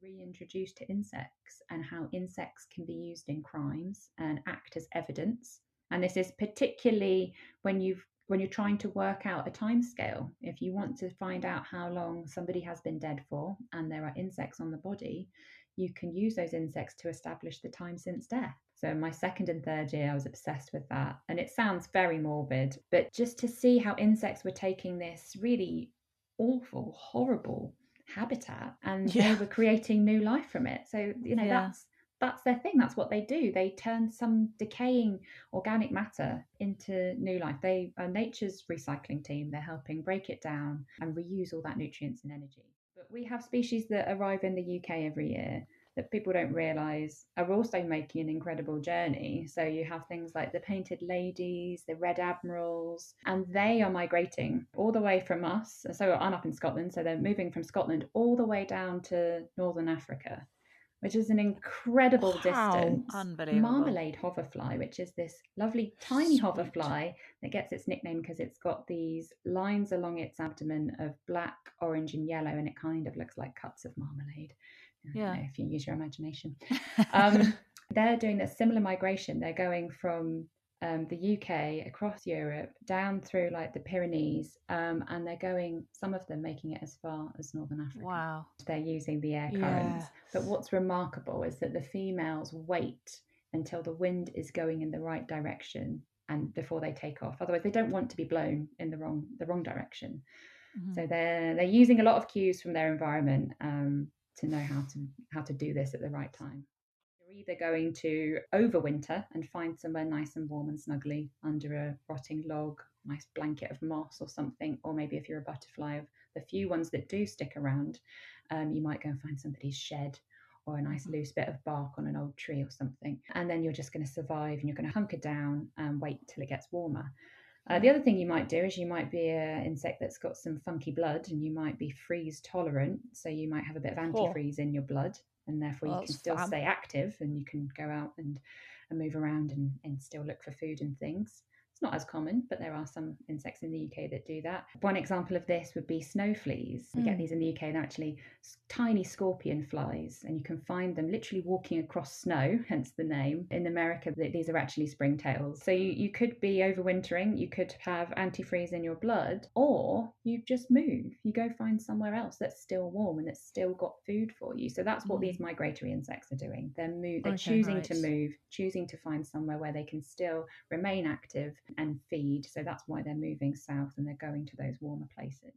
reintroduced to insects and how insects can be used in crimes and act as evidence. And this is particularly when you're trying to work out a timescale. If you want to find out how long somebody has been dead for and there are insects on the body, you can use those insects to establish the time since death. So in my second and third year, I was obsessed with that. And it sounds very morbid, but just to see how insects were taking this really awful, horrible habitat and they were creating new life from it. So, that's their thing. That's what they do. They turn some decaying organic matter into new life. They are nature's recycling team. They're helping break it down and reuse all that nutrients and energy. But we have species that arrive in the UK every year that people don't realise are also making an incredible journey. So you have things like the painted ladies, the red admirals, and they are migrating all the way from us. So I'm up in Scotland, so they're moving from Scotland all the way down to Northern Africa, which is an incredible distance. Unbelievable. Marmalade hoverfly, which is this lovely tiny hoverfly that gets its nickname because it's got these lines along its abdomen of black, orange, and yellow, and it kind of looks like cups of marmalade. If you use your imagination. They're doing a similar migration. They're going from the UK across Europe down through like the Pyrenees, and they're going, some of them making it as far as Northern Africa. Wow. They're using the air currents. But what's remarkable is that the females wait until the wind is going in the right direction and before they take off. Otherwise, they don't want to be blown in the wrong direction. Mm-hmm. So they're using a lot of cues from their environment to know how to do this at the right time. You're either going to overwinter and find somewhere nice and warm and snuggly under a rotting log, nice blanket of moss or something, or maybe if you're a butterfly, of the few ones that do stick around, you might go and find somebody's shed or a nice loose bit of bark on an old tree or something. And then you're just going to survive and you're going to hunker down and wait till it gets warmer. The other thing you might do is you might be an insect that's got some funky blood and you might be freeze tolerant. So you might have a bit of antifreeze in your blood and therefore you can still stay active and you can go out and move around and still look for food and things. It's not as common, but there are some insects in the UK that do that. One example of this would be snow fleas. We get these in the UK. They're actually tiny scorpion flies, and you can find them literally walking across snow, hence the name. In America, these are actually springtails. So you could be overwintering, you could have antifreeze in your blood, or you just move. You go find somewhere else that's still warm and that's still got food for you. So that's what these migratory insects are doing. They're choosing to move, choosing to find somewhere where they can still remain active and feed. So that's why they're moving south and they're going to those warmer places.